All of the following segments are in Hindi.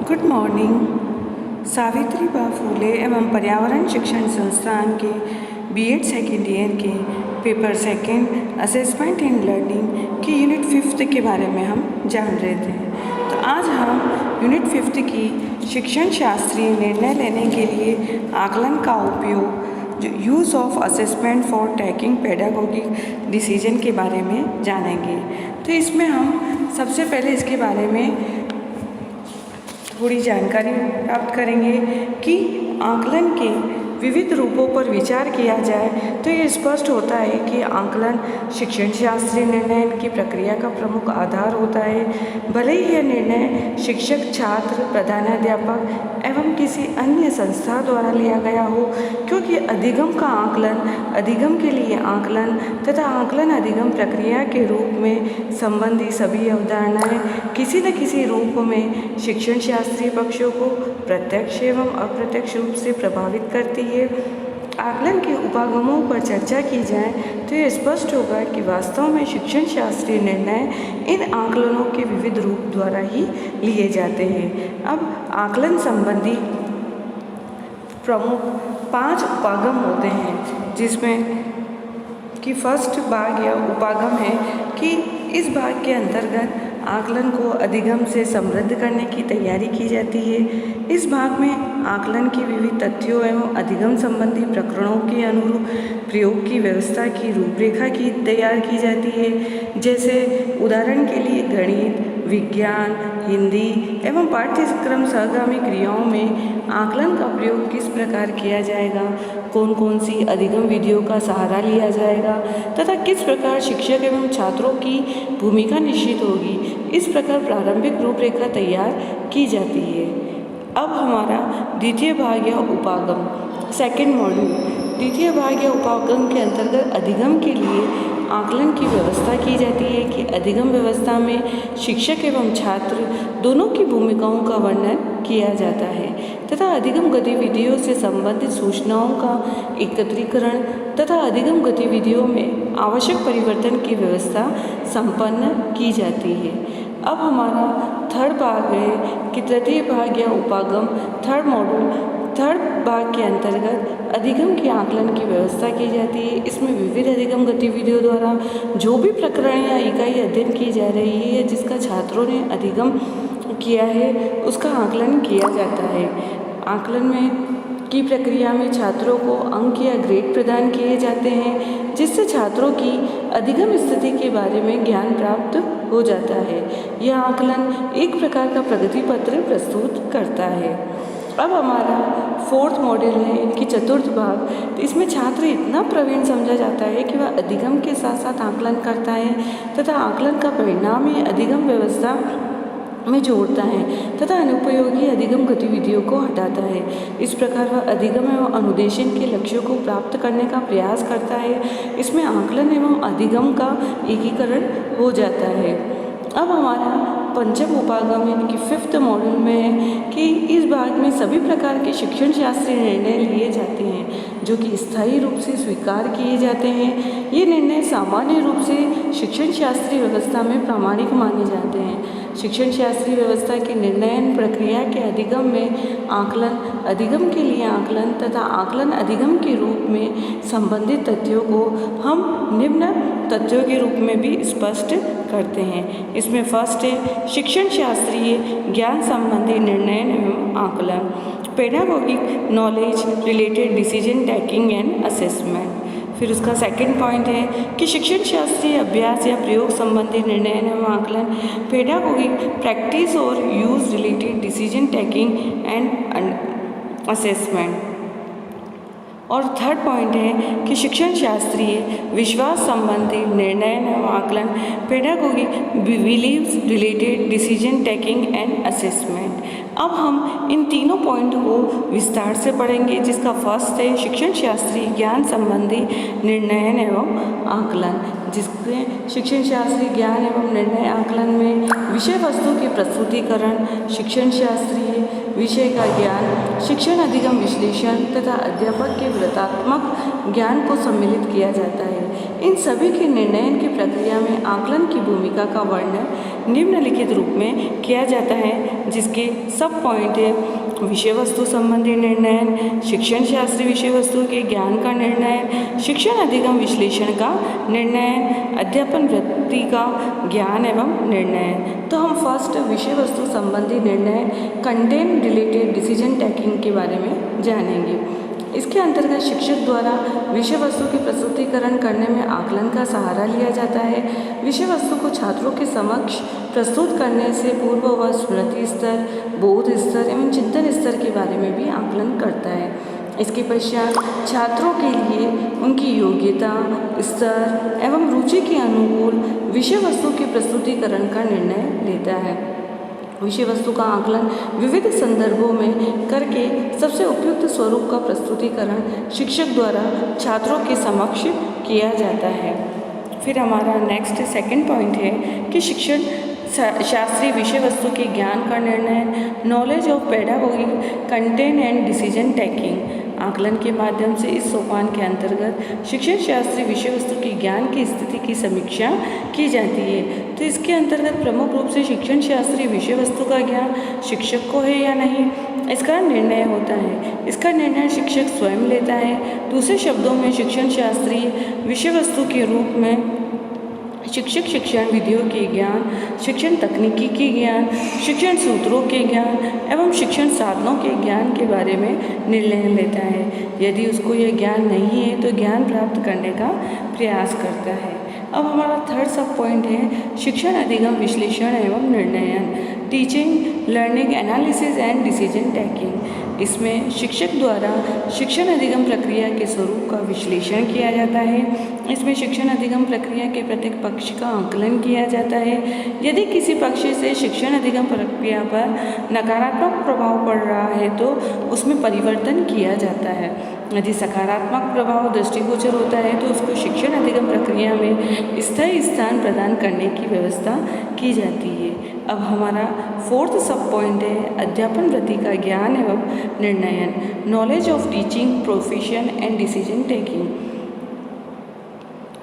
Good morning. सावित्रीबाई फूले एवं पर्यावरण शिक्षण संस्थान के बीएड सेकेंड ईयर के paper second assessment in learning की यूनिट 5 के बारे में हम जान रहे थे। तो आज हम यूनिट 5 की शिक्षण शास्त्रीय निर्णय लेने के लिए आकलन का उपयोग जो use of assessment for taking pedagogic decision के बारे में जानेंगे। तो इसमें हम सबसे पहले इसके बारे में थोड़ी जानकारी प्राप्त करेंगे कि आकलन के विविध रूपों पर विचार किया जाए तो ये स्पष्ट होता है कि आकलन शिक्षण शास्त्रीय निर्णय की प्रक्रिया का प्रमुख आधार होता है। भले ही यह निर्णय शिक्षक, छात्र, प्रधानाध्यापक एवं किसी अन्य संस्था द्वारा लिया गया हो, क्योंकि अधिगम का आकलन, अधिगम के लिए आकलन तथा आकलन अधिगम प्रक्रिया के रूप में संबंधी सभी अवधारणाएं किसी न किसी रूप में शिक्षण शास्त्रीय पक्षों को प्रत्यक्ष एवं अप्रत्यक्ष रूप से प्रभावित करती है। आकलन के उपागमों पर चर्चा की जाए तो यह स्पष्ट होगा कि वास्तव में शिक्षण शास्त्रीय निर्णय इन आकलनों के विविध रूप द्वारा ही लिए जाते हैं। अब आकलन संबंधी प्रमुख 5 उपागम होते हैं, जिसमें कि फर्स्ट भाग या उपागम है कि इस भाग के अंतर्गत आकलन को अधिगम से समृद्ध करने की तैयारी की जाती है। इस भाग में आकलन के विविध तथ्यों एवं अधिगम संबंधी प्रकरणों के अनुरूप प्रयोग की व्यवस्था की रूपरेखा की तैयार की जाती है। जैसे उदाहरण के लिए गणित, विज्ञान, हिंदी एवं पाठ्यक्रम सहगामी क्रियाओं में आकलन का प्रयोग किस प्रकार किया जाएगा, कौन कौन सी अधिगम विधियों का सहारा लिया जाएगा तथा किस प्रकार शिक्षक एवं छात्रों की भूमिका निश्चित होगी। इस प्रकार प्रारंभिक रूपरेखा तैयार की जाती है। अब हमारा द्वितीय भाग या उपागम, सेकेंड मॉड्यूल, द्वितीय भाग या उपागम के अंतर्गत अधिगम के लिए आकलन की व्यवस्था की जाती है कि अधिगम व्यवस्था में शिक्षक एवं छात्र दोनों की भूमिकाओं का वर्णन किया जाता है तथा अधिगम गतिविधियों से संबंधित सूचनाओं का एकत्रीकरण तथा अधिगम गतिविधियों में आवश्यक परिवर्तन की व्यवस्था संपन्न की जाती है। अब हमारा थर्ड भाग है कि तृतीय भाग या उपागम, थर्ड मॉड्यूल, थर्ड भाग के अंतर्गत अधिगम के आकलन की व्यवस्था की जाती है। इसमें विविध अधिगम गतिविधियों द्वारा जो भी प्रकरण या इकाई अध्ययन की जा रही है, जिसका छात्रों ने अधिगम किया है, उसका आकलन किया जाता है। आकलन में की प्रक्रिया में छात्रों को अंक या ग्रेड प्रदान किए जाते हैं, जिससे छात्रों की अधिगम स्थिति के बारे में ज्ञान प्राप्त हो जाता है। यह आकलन एक प्रकार का प्रगति पत्र प्रस्तुत करता है। अब हमारा फोर्थ मॉड्यूल है, इनकी चतुर्थ भाग। तो इसमें छात्र इतना प्रवीण समझा जाता है कि वह अधिगम के साथ साथ आकलन करता है तथा आकलन का परिणाम ही अधिगम व्यवस्था में जोड़ता है तथा अनुपयोगी अधिगम गतिविधियों को हटाता है। इस प्रकार वह अधिगम एवं अनुदेशन के लक्ष्यों को प्राप्त करने का प्रयास करता है। इसमें आकलन एवं अधिगम का एकीकरण हो जाता है। अब हमारा पंचम उपागम यानी कि 5th मॉड्यूल में है कि इस भाग में सभी प्रकार के शिक्षण शास्त्रीय निर्णय लिए जाते हैं जो कि स्थायी रूप से स्वीकार किए जाते हैं। ये निर्णय सामान्य रूप से शिक्षण शास्त्रीय व्यवस्था में प्रामाणिक माने जाते हैं। शिक्षण शास्त्रीय व्यवस्था की निर्णयन प्रक्रिया के अधिगम में आकलन, अधिगम के लिए आकलन तथा आकलन अधिगम के रूप में संबंधित तथ्यों को हम निम्न तथ्यों के रूप में भी स्पष्ट करते हैं। इसमें फर्स्ट है शिक्षण शास्त्रीय ज्ञान संबंधी निर्णय एवं आकलन, pedagogic knowledge related decision taking and assessment. फिर उसका सेकंड पॉइंट है कि शिक्षण शास्त्रीय अभ्यास या प्रयोग संबंधी निर्णय एवं आकलन, पेडागोगिक प्रैक्टिस और use related decision taking and assessment. और थर्ड पॉइंट है कि शिक्षण शास्त्रीय विश्वास संबंधी निर्णय एवं आकलन, pedagogic beliefs related decision taking and assessment. अब हम इन तीनों पॉइंट को विस्तार से पढ़ेंगे, जिसका फर्स्ट है शिक्षण शास्त्रीय ज्ञान संबंधी निर्णय एवं आकलन, जिसमें शिक्षण शास्त्रीय ज्ञान एवं निर्णय आकलन में विषय वस्तु के प्रस्तुतिकरण, शिक्षण शास्त्रीय विषय का ज्ञान, शिक्षण अधिगम विश्लेषण तथा अध्यापक के व्रतात्मक ज्ञान को सम्मिलित किया जाता है। इन सभी के निर्णयन की प्रक्रिया में आकलन की भूमिका का वर्णन निम्नलिखित रूप में किया जाता है, जिसके सब पॉइंट है: विषय वस्तु संबंधी निर्णयन, शिक्षण शास्त्री विषय वस्तु के ज्ञान का निर्णयन, शिक्षण अधिगम विश्लेषण का निर्णयन, अध्यापन वृत्ति का ज्ञान एवं निर्णयन। तो हम फर्स्ट विषय वस्तु संबंधी निर्णय, कंटेंट रिलेटेड डिसीजन टेकिंग के बारे में जानेंगे। इसके अंतर्गत शिक्षक द्वारा विषय वस्तु की प्रस्तुतिकरण करने में आकलन का सहारा लिया जाता है। विषय वस्तु को छात्रों के समक्ष प्रस्तुत करने से पूर्व वह स्मृति स्तर, बोध स्तर एवं चिंतन स्तर के बारे में भी आकलन करता है। इसके पश्चात छात्रों के लिए उनकी योग्यता, स्तर एवं रुचि के अनुकूल विषय वस्तु के प्रस्तुतिकरण का निर्णय लेता है। विषय वस्तु का आकलन विविध संदर्भों में करके सबसे उपयुक्त स्वरूप का प्रस्तुतिकरण शिक्षक द्वारा छात्रों के समक्ष किया जाता है। फिर हमारा नेक्स्ट सेकंड पॉइंट है कि शिक्षण शास्त्री विषय वस्तु के ज्ञान का निर्णय, knowledge of pedagogy, content and decision taking. आकलन के माध्यम से इस सोपान के अंतर्गत शिक्षण शास्त्री विषय वस्तु के ज्ञान की स्थिति की समीक्षा की जाती है। तो इसके अंतर्गत प्रमुख रूप से शिक्षण शास्त्री विषय वस्तु का ज्ञान शिक्षक को है या नहीं, इसका निर्णय होता है। इसका निर्णय शिक्षक स्वयं लेता है। दूसरे शब्दों में शिक्षण शास्त्री विषय वस्तु के रूप में शिक्षक शिक्षण विधियों के ज्ञान, शिक्षण तकनीकी के ज्ञान, शिक्षण सूत्रों के ज्ञान एवं शिक्षण साधनों के ज्ञान के बारे में निर्णय लेता है। यदि उसको यह ज्ञान नहीं है तो ज्ञान प्राप्त करने का प्रयास करता है। अब हमारा थर्ड सब पॉइंट है शिक्षण अधिगम विश्लेषण एवं निर्णयन, teaching, learning, analysis and decision taking. इसमें शिक्षक द्वारा शिक्षण अधिगम प्रक्रिया के स्वरूप का विश्लेषण किया जाता है। इसमें शिक्षण अधिगम प्रक्रिया के प्रत्येक पक्ष का आकलन किया जाता है। यदि किसी पक्ष से शिक्षण अधिगम प्रक्रिया पर नकारात्मक प्रभाव पड़ रहा है तो उसमें परिवर्तन किया जाता है। यदि सकारात्मक प्रभाव दृष्टिगोचर होता है तो उसको शिक्षण अधिगम प्रक्रिया में स्थायी स्थान प्रदान करने की व्यवस्था की जाती है। अब हमारा फोर्थ सब पॉइंट है अध्यापन वृत्ति का ज्ञान एवं निर्णयन, knowledge of teaching profession and decision taking.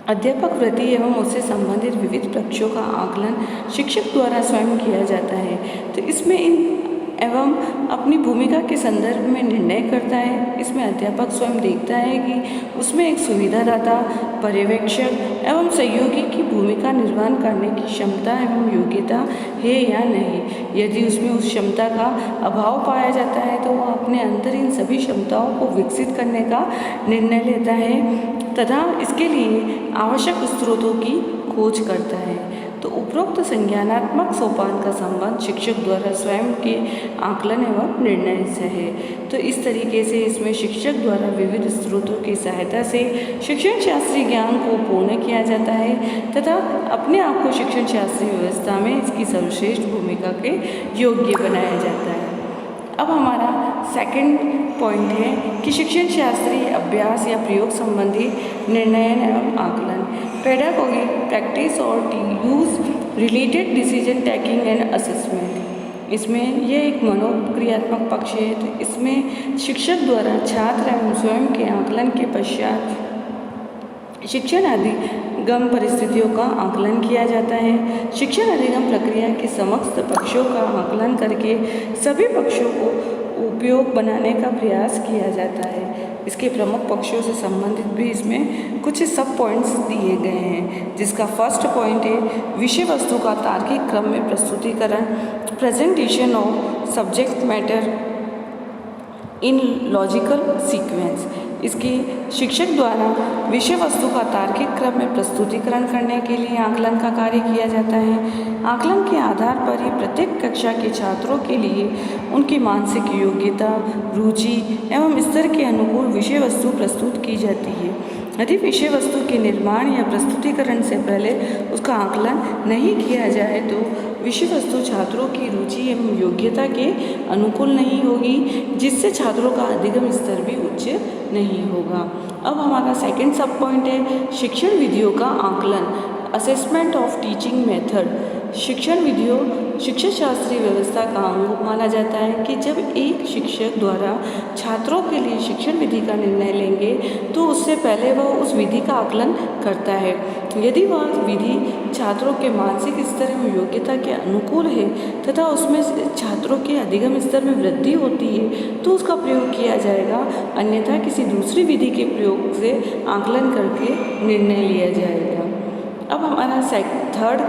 अध्यापक वृत्ति एवं उससे संबंधित विविध पक्षों का आकलन शिक्षक द्वारा स्वयं किया जाता है। तो इसमें इन एवं अपनी भूमिका के संदर्भ में निर्णय करता है। इसमें अध्यापक स्वयं देखता है कि उसमें एक सुविधादाता, पर्यवेक्षक एवं सहयोगी की भूमिका निर्वहन करने की क्षमता एवं योग्यता है या नहीं। यदि उसमें उस क्षमता का अभाव पाया जाता है तो वह अपने अंदर इन सभी क्षमताओं को विकसित करने का निर्णय लेता है तथा इसके लिए आवश्यक स्रोतों की खोज करता है। तो उपरोक्त संज्ञानात्मक सोपान का संबंध शिक्षक द्वारा स्वयं के आकलन एवं निर्णय से है। तो इस तरीके से इसमें शिक्षक द्वारा विविध स्रोतों की सहायता से शिक्षण शास्त्री ज्ञान को पूर्ण किया जाता है तथा अपने आप को शिक्षण शास्त्री व्यवस्था में इसकी सर्वश्रेष्ठ भूमिका के योग्य बनाया जाता है। अब हमारा सेकंड पॉइंट है कि शिक्षण शास्त्री अभ्यास या प्रयोग संबंधी निर्णयन एवं आकलन, पेडागोगी, प्रैक्टिस और use related decision taking and assessment. इसमें यह एक मनोक्रियात्मक पक्ष है। तो इसमें शिक्षक द्वारा छात्र एवं स्वयं के आकलन के पश्चात शिक्षण अधिगम परिस्थितियों का आकलन किया जाता है। शिक्षण अधिगम प्रक्रिया के समस्त पक्षों का आकलन करके सभी पक्षों को उपयोग बनाने का प्रयास किया जाता है। इसके प्रमुख पक्षों से संबंधित भी इसमें कुछ सब पॉइंट्स दिए गए हैं, जिसका फर्स्ट पॉइंट है विषय वस्तु का तार्किक क्रम में प्रस्तुतिकरण, presentation of subject matter in logical sequence. इसके शिक्षक द्वारा विषय वस्तु का तार्किक क्रम में प्रस्तुतिकरण करने के लिए आकलन का कार्य किया जाता है। आकलन के आधार पर ही प्रत्येक कक्षा के छात्रों के लिए उनकी मानसिक योग्यता, रुचि एवं स्तर के अनुकूल विषय वस्तु प्रस्तुत की जाती है। यदि विषय वस्तु के निर्माण या प्रस्तुतिकरण से पहले उसका आकलन नहीं किया जाए तो विषय वस्तु छात्रों की रुचि एवं योग्यता के अनुकूल नहीं होगी, जिससे छात्रों का अधिगम स्तर भी उच्च नहीं होगा। अब हमारा सेकंड सब पॉइंट है शिक्षण विधियों का आकलन, असेसमेंट ऑफ टीचिंग मेथड। शिक्षण विधियों शिक्षा शास्त्रीय व्यवस्था का अंग माना जाता है कि जब एक शिक्षक द्वारा छात्रों के लिए शिक्षण विधि का निर्णय लेंगे तो उससे पहले वह उस विधि का आकलन करता है। यदि वह विधि छात्रों के मानसिक स्तर एवं योग्यता के अनुकूल है तथा उसमें छात्रों के अधिगम स्तर में वृद्धि होती है तो उसका प्रयोग किया जाएगा, अन्यथा किसी दूसरी विधि के प्रयोग से आकलन करके निर्णय लिया जाएगा। अब हमारा थर्ड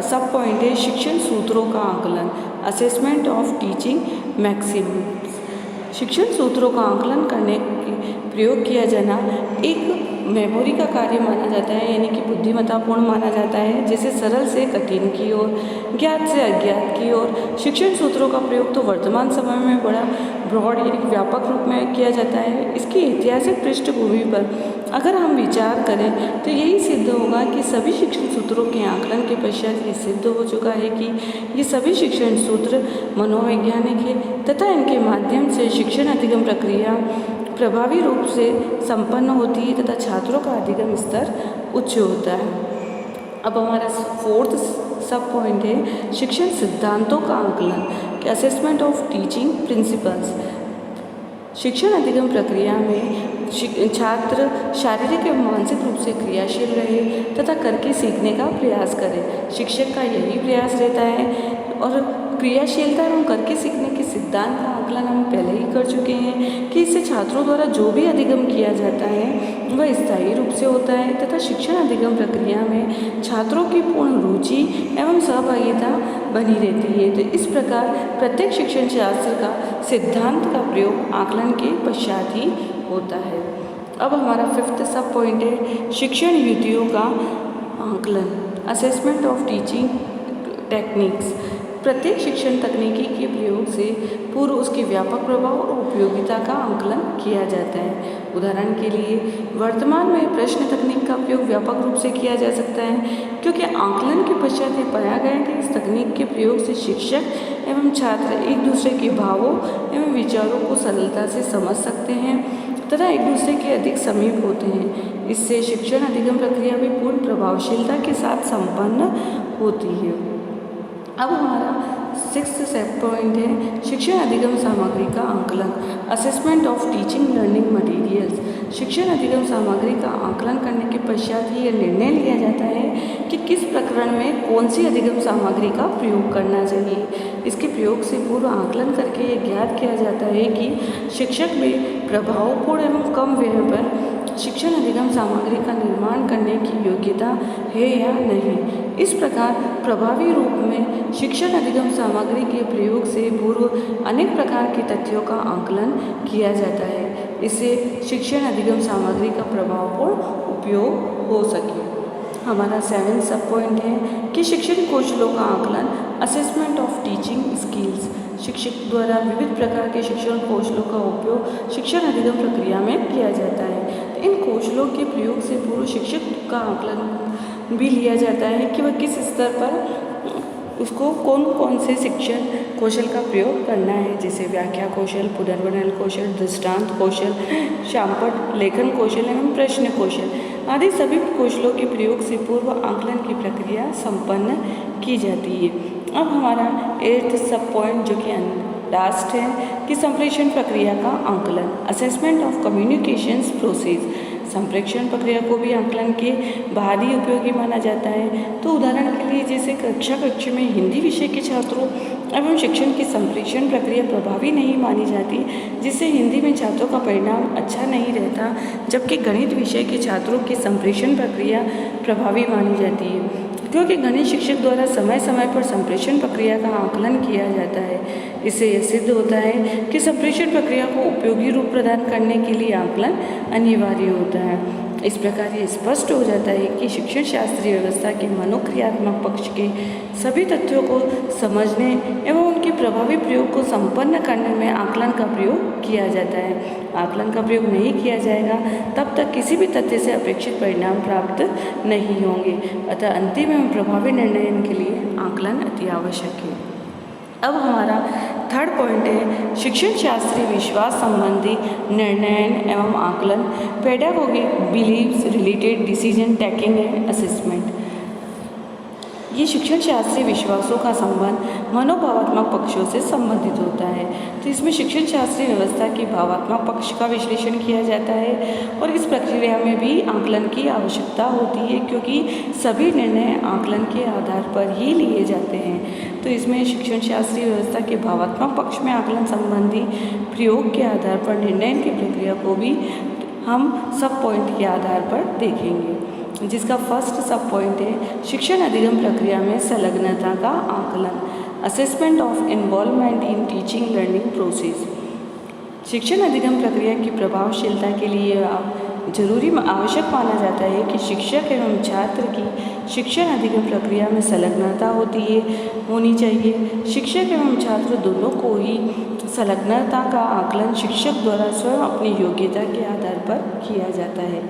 सब पॉइंट है शिक्षण सूत्रों का आकलन, असेसमेंट ऑफ टीचिंग मैक्सिम्स। शिक्षण सूत्रों का आकलन करने के प्रयोग किया जाना एक मेमोरी का कार्य माना जाता है, यानी कि बुद्धिमत्तापूर्ण माना जाता है, जैसे सरल से कठिन की ओर, ज्ञात से अज्ञात की ओर। शिक्षण सूत्रों का प्रयोग तो वर्तमान समय में बड़ा ब्रॉड यानी कि व्यापक रूप में किया जाता है। इसकी ऐतिहासिक पृष्ठभूमि पर अगर हम विचार करें तो यही सिद्ध होगा कि सभी शिक्षण सूत्रों के आकलन के पश्चात ये सिद्ध हो चुका है कि ये सभी शिक्षण सूत्र मनोवैज्ञानिक है तथा इनके माध्यम से शिक्षण अधिगम प्रक्रिया प्रभावी रूप से संपन्न होती है तथा छात्रों का अधिगम स्तर उच्च होता है। अब हमारा फोर्थ सब पॉइंट है शिक्षण सिद्धांतों का आकलन, असेसमेंट ऑफ टीचिंग प्रिंसिपल्स। शिक्षण अधिगम प्रक्रिया में छात्र शारीरिक एवं मानसिक रूप से क्रियाशील रहे तथा करके सीखने का प्रयास करे। शिक्षक का यही प्रयास रहता है और क्रियाशीलता एवं करके सीखने के सिद्धांत का आकलन हम पहले ही कर चुके हैं कि इससे छात्रों द्वारा जो भी अधिगम किया जाता है वह स्थायी रूप से होता है तथा शिक्षण अधिगम प्रक्रिया में छात्रों की पूर्ण रुचि एवं सहभागिता बनी रहती है। तो इस प्रकार प्रत्येक शिक्षण शास्त्र का सिद्धांत का प्रयोग आकलन के पश्चात ही होता है। अब हमारा फिफ्थ सब पॉइंट है शिक्षण युक्तियों का आकलन, असेसमेंट ऑफ टीचिंग टेक्निक्स। प्रत्येक शिक्षण तकनीकी के प्रयोग से पूर्व उसके व्यापक प्रभाव और उपयोगिता का आकलन किया जाता है। उदाहरण के लिए वर्तमान में प्रश्न तकनीक का प्रयोग व्यापक रूप से किया जा सकता है क्योंकि आकलन के पश्चात ये पाया गया कि इस तकनीक के प्रयोग से शिक्षक एवं छात्र एक दूसरे के भावों एवं विचारों को सरलता से समझ सकते हैं तथा एक दूसरे के अधिक समीप होते हैं। इससे शिक्षण अधिगम प्रक्रिया भी पूर्ण प्रभावशीलता के साथ संपन्न होती है। अब हमारा सिक्स्थ सब पॉइंट है शिक्षण अधिगम सामग्री का आकलन, assessment of teaching learning materials. शिक्षण अधिगम सामग्री का आकलन करने के पश्चात ही यह निर्णय लिया जाता है कि किस प्रकरण में कौन सी अधिगम सामग्री का प्रयोग करना चाहिए। इसके प्रयोग से पूर्व आकलन करके यह ज्ञात किया जाता है कि शिक्षक में प्रभावपूर्ण एवं कम व्यय पर शिक्षण अधिगम सामग्री का निर्माण करने की योग्यता है या नहीं। इस प्रकार प्रभावी रूप में शिक्षण अधिगम सामग्री के प्रयोग से पूर्व अनेक प्रकार के तथ्यों का आकलन किया जाता है। इससे शिक्षण अधिगम सामग्री का प्रभावपूर्ण उपयोग हो सके। हमारा सेवेंथ सब पॉइंट है कि शिक्षण कौशलों का आकलन, असेसमेंट ऑफ टीचिंग स्किल्स। शिक्षक द्वारा विविध प्रकार के शिक्षण कौशलों का उपयोग शिक्षण अधिगम प्रक्रिया में किया जाता है। तो इन कौशलों के प्रयोग से पूर्व शिक्षक का आकलन भी लिया जाता है कि वह किस स्तर पर उसको कौन कौन से शिक्षण कौशल का प्रयोग करना है, जैसे व्याख्या कौशल, पुनर्वर्णन कौशल, दृष्टांत कौशल, शामपट लेखन कौशल एवं प्रश्न कौशल आदि सभी कौशलों के प्रयोग से पूर्व आकलन की प्रक्रिया संपन्न की जाती है। अब हमारा एट्थ सब पॉइंट जो कि लास्ट है कि संप्रेषण प्रक्रिया का आकलन, असेसमेंट ऑफ कम्युनिकेशंस प्रोसेस। संप्रेषण प्रक्रिया को भी आकलन के बाद ही उपयोगी माना जाता है। तो उदाहरण के लिए जैसे कक्ष में हिंदी विषय के छात्रों एवं शिक्षण की संप्रेषण प्रक्रिया प्रभावी नहीं मानी जाती, जिससे हिंदी में छात्रों का परिणाम अच्छा नहीं रहता, जबकि गणित विषय के छात्रों की संप्रेषण प्रक्रिया प्रभावी मानी जाती है क्योंकि गणित शिक्षक द्वारा समय समय पर संप्रेषण प्रक्रिया का आकलन किया जाता है। इससे यह सिद्ध होता है कि संप्रेषण प्रक्रिया को उपयोगी रूप प्रदान करने के लिए आकलन अनिवार्य होता है। इस प्रकार ये स्पष्ट हो जाता है कि शिक्षण शास्त्रीय व्यवस्था के मनोक्रियात्मक पक्ष के सभी तथ्यों को समझने एवं उनके प्रभावी प्रयोग को संपन्न करने में आकलन का प्रयोग किया जाता है। आकलन का प्रयोग नहीं किया जाएगा तब तक किसी भी तथ्य से अपेक्षित परिणाम प्राप्त नहीं होंगे। अतः अंतिम एवं प्रभावी निर्णय के लिए आकलन अति आवश्यक है। अब हमारा थर्ड पॉइंट है शिक्षण शास्त्रीय विश्वास संबंधी निर्णय एवं आकलन, pedagogic beliefs related decision taking and assessment. कि शिक्षण शास्त्रीय विश्वासों का संबंध मनोभावात्मक पक्षों से संबंधित होता है। तो इसमें शिक्षण शास्त्रीय व्यवस्था की भावात्मक पक्ष का विश्लेषण किया जाता है और इस प्रक्रिया में भी आकलन की आवश्यकता होती है, क्योंकि सभी निर्णय आकलन के आधार पर ही लिए जाते हैं। तो इसमें शिक्षण शास्त्रीय व्यवस्था के भावात्मक पक्ष में आकलन संबंधी प्रयोग के आधार पर निर्णय की प्रक्रिया को भी हम सब पॉइंट के आधार पर देखेंगे, जिसका फर्स्ट सब पॉइंट है शिक्षण अधिगम प्रक्रिया में संलग्नता का आकलन, assessment of involvement in teaching learning process. शिक्षण अधिगम प्रक्रिया की प्रभावशीलता के लिए आवश्यक माना जाता है कि शिक्षक एवं छात्र की शिक्षण अधिगम प्रक्रिया में संलग्नता होनी चाहिए। शिक्षक एवं छात्र दोनों को ही संलग्नता का आकलन शिक्षक द्वारा स्वयं अपनी योग्यता के आधार पर किया जाता है।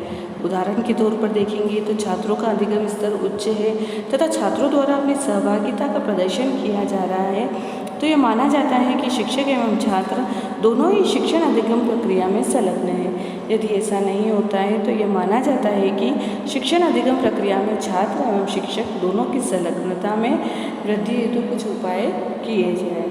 उदाहरण के तौर पर देखेंगे तो छात्रों का अधिगम स्तर उच्च है तथा छात्रों द्वारा अपनी सहभागिता का प्रदर्शन किया जा रहा है, तो यह माना जाता है कि शिक्षक एवं छात्र दोनों ही शिक्षण अधिगम प्रक्रिया में संलग्न हैं। यदि ऐसा नहीं होता है तो यह माना जाता है कि शिक्षण अधिगम प्रक्रिया में छात्र एवं शिक्षक दोनों की संलग्नता में वृद्धि हेतु कुछ उपाय किए जाएं।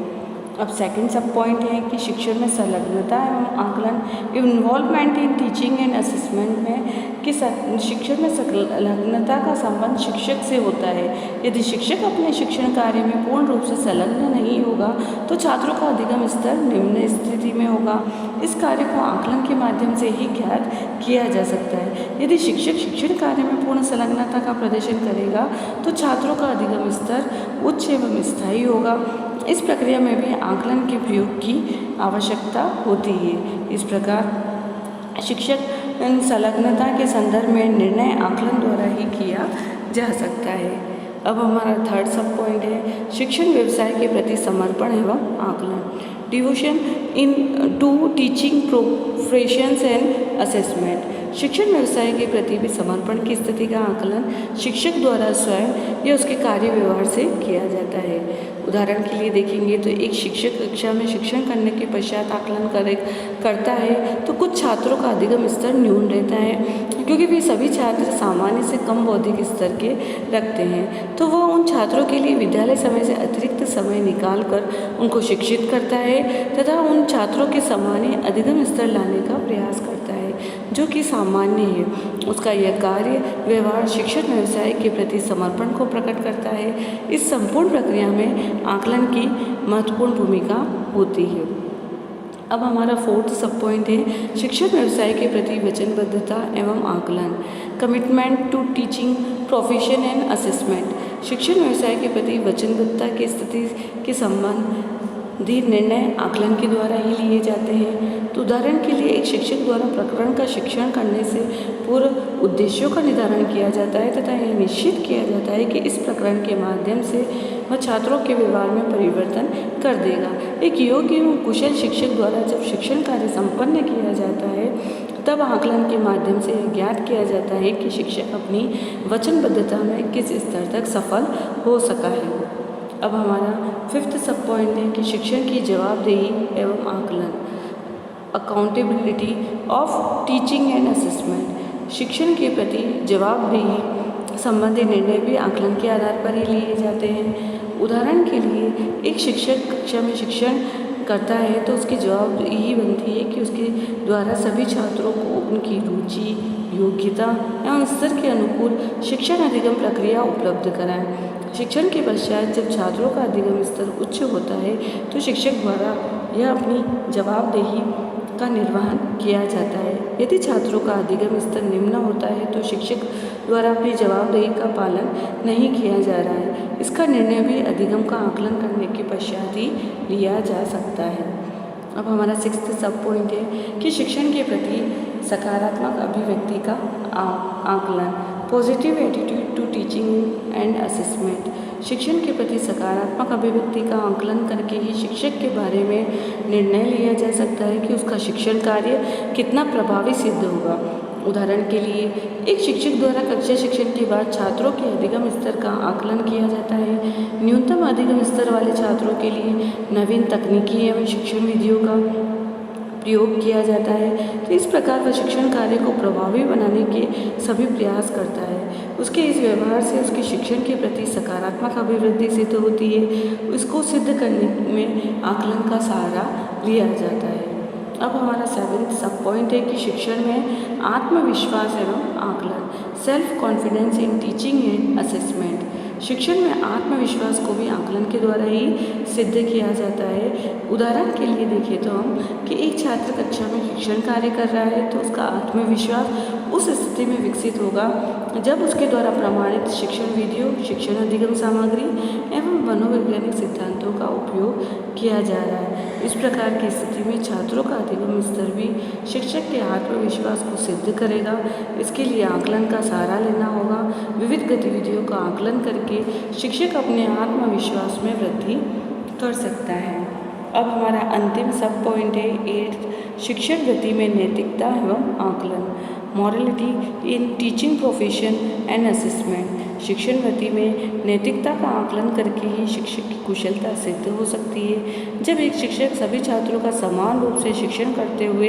अब सेकंड सब पॉइंट है कि शिक्षण में संलग्नता एवं आकलन involvement in teaching and assessment में कि शिक्षण में संलग्नता का संबंध शिक्षक से होता है। यदि शिक्षक अपने शिक्षण कार्य में पूर्ण रूप से संलग्न नहीं होगा तो छात्रों का अधिगम स्तर निम्न स्थिति में होगा। इस कार्य को आकलन के माध्यम से ही ज्ञात किया जा सकता है। यदि शिक्षक शिक्षण कार्य में पूर्ण संलग्नता का प्रदर्शन करेगा तो छात्रों का अधिगम स्तर उच्च एवं स्थायी होगा। इस प्रक्रिया में भी आकलन के प्रयोग की आवश्यकता होती है। इस प्रकार शिक्षक संलग्नता के संदर्भ में निर्णय आकलन द्वारा ही किया जा सकता है। अब हमारा थर्ड सब पॉइंट है शिक्षण व्यवसाय के प्रति समर्पण एवं आकलन, devotion into teaching professions and assessment. शिक्षण व्यवसाय के प्रति भी समर्पण की स्थिति का आकलन शिक्षक द्वारा स्वयं या उसके कार्य व्यवहार से किया जाता है। उदाहरण के लिए देखेंगे तो एक शिक्षक कक्षा में शिक्षण करने के पश्चात आकलन करता है तो कुछ छात्रों का अधिगम स्तर न्यून रहता है, क्योंकि वे सभी छात्र सामान्य से कम बौद्धिक स्तर के रखते हैं, तो वह उन छात्रों के लिए विद्यालय समय से अतिरिक्त समय निकाल कर उनको शिक्षित करता है तथा उन छात्रों के सामान्य अधिगम स्तर लाने का प्रयास करता है जो कि सामान्य है। उसका यह कार्य व्यवहार शिक्षण व्यवसाय के प्रति समर्पण को प्रकट करता है। इस संपूर्ण प्रक्रिया में आकलन की महत्वपूर्ण भूमिका होती है। अब हमारा फोर्थ सब पॉइंट है शिक्षण व्यवसाय के प्रति वचनबद्धता एवं आकलन, commitment to teaching profession and assessment. शिक्षण व्यवसाय के प्रति वचनबद्धता की स्थिति के संबंधी निर्णय आकलन के द्वारा ही लिए जाते हैं। तो उदाहरण के लिए एक शिक्षक द्वारा प्रकरण का शिक्षण करने से पूर्व उद्देश्यों का निर्धारण किया जाता है तथा यह निश्चित किया जाता है कि इस प्रकरण के माध्यम से वह छात्रों के व्यवहार में परिवर्तन कर देगा। एक योग्य एवं कुशल शिक्षक द्वारा जब शिक्षण कार्य संपन्न किया जाता है तब आकलन के माध्यम से यह ज्ञात किया जाता है कि शिक्षक अपनी वचनबद्धता में किस स्तर तक सफल हो सका है। अब हमारा फिफ्थ सब पॉइंट है कि शिक्षण की जवाबदेही एवं आकलन, accountability of teaching and assessment. शिक्षण के प्रति जवाबदेही संबंधी निर्णय भी आकलन के आधार पर ही लिए जाते हैं। उदाहरण के लिए एक शिक्षक कक्षा में शिक्षण करता है तो उसकी जवाब यही बनती है कि उसके द्वारा सभी छात्रों को उनकी रुचि, योग्यता एवं स्तर के अनुकूल शिक्षण अधिगम प्रक्रिया उपलब्ध कराएं। शिक्षण के पश्चात जब छात्रों का अधिगम स्तर उच्च होता है तो शिक्षक द्वारा यह अपनी जवाबदेही का निर्वहन किया जाता है। यदि छात्रों का अधिगम स्तर निम्न होता है तो शिक्षक द्वारा अपनी जवाबदेही का पालन नहीं किया जा रहा है। इसका निर्णय भी अधिगम का आकलन करने के पश्चात ही लिया जा सकता है। अब हमारा सिक्स्थ सब पॉइंट है कि शिक्षण के प्रति सकारात्मक अभिव्यक्ति का आकलन, positive attitude to teaching and assessment. शिक्षण के प्रति सकारात्मक अभिव्यक्ति का आकलन करके ही शिक्षक के बारे में निर्णय लिया जा सकता है कि उसका शिक्षण कार्य कितना प्रभावी सिद्ध होगा। उदाहरण के लिए एक शिक्षक द्वारा कक्षा शिक्षण के बाद छात्रों के अधिगम स्तर का आकलन किया जाता है। न्यूनतम अधिगम स्तर वाले छात्रों के लिए नवीन तकनीकी एवं शिक्षण विधियों का प्रयोग किया जाता है। तो इस प्रकार वह शिक्षण कार्य को प्रभावी बनाने के सभी प्रयास करता है। उसके इस व्यवहार से उसके शिक्षण के प्रति सकारात्मक अभिवृद्धि सिद्ध होती है। उसको सिद्ध करने में आकलन का सहारा लिया जाता है। अब हमारा 7th सब पॉइंट है कि शिक्षण में आत्मविश्वास एवं आकलन, self confidence in teaching and assessment. शिक्षण में आत्मविश्वास को भी आकलन के द्वारा ही सिद्ध किया जाता है। उदाहरण के लिए देखें तो हम कि एक छात्र कक्षा में शिक्षण कार्य कर रहा है तो उसका आत्मविश्वास उस स्थिति में विकसित होगा जब उसके द्वारा प्रमाणित शिक्षण विधियों, शिक्षण अधिगम सामग्री एवं मनोवैज्ञानिक सिद्धांतों का उपयोग किया जा रहा है। इस प्रकार की स्थिति में छात्रों का अधिगम स्तर भी शिक्षक के आत्मविश्वास को सिद्ध करेगा। इसके लिए आकलन का सहारा लेना होगा। विविध गतिविधियों का आकलन करके शिक्षक अपने आत्मविश्वास में वृद्धि कर सकता है। अब हमारा अंतिम सब पॉइंट है 8th, शिक्षण गति में नैतिकता एवं आकलन, morality in teaching profession and assessment. शिक्षण गति में नैतिकता का आकलन करके ही शिक्षक की कुशलता सिद्ध हो सकती है। जब एक शिक्षक सभी छात्रों का समान रूप से शिक्षण करते हुए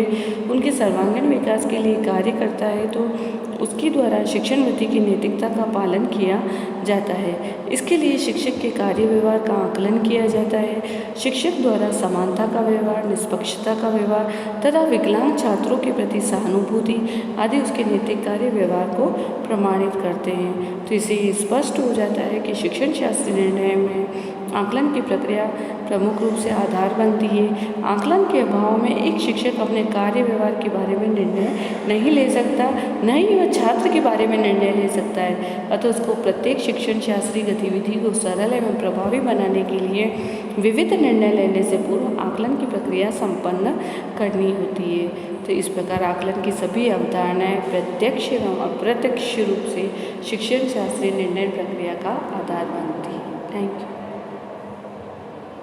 उनके सर्वांगीण विकास के लिए कार्य करता है तो उसके द्वारा शिक्षण गति की नैतिकता का पालन किया जाता है। इसके लिए शिक्षक के कार्य व्यवहार का आकलन किया जाता है। शिक्षक द्वारा समानता का व्यवहार, निष्पक्षता का व्यवहार तथा विकलांग छात्रों के प्रति सहानुभूति आदि उसके नैतिक कार्य व्यवहार को प्रमाणित करते हैं। तो इससे स्पष्ट हो जाता है कि शिक्षण शास्त्री निर्णय में आकलन की प्रक्रिया प्रमुख रूप से आधार बनती है। आकलन के अभाव में एक शिक्षक अपने कार्य व्यवहार के बारे में निर्णय नहीं ले सकता, न ही वह छात्र के बारे में निर्णय ले सकता है। अतः उसको प्रत्येक शिक्षण शास्त्री गतिविधि को सरल एवं प्रभावी बनाने के लिए विविध निर्णय लेने से पूर्व आकलन की प्रक्रिया संपन्न करनी होती है। तो इस प्रकार आकलन की सभी अवधारणाएं प्रत्यक्ष एवं अप्रत्यक्ष रूप से शिक्षण शास्त्री निर्णय प्रक्रिया का आधार बनती है। Thank you.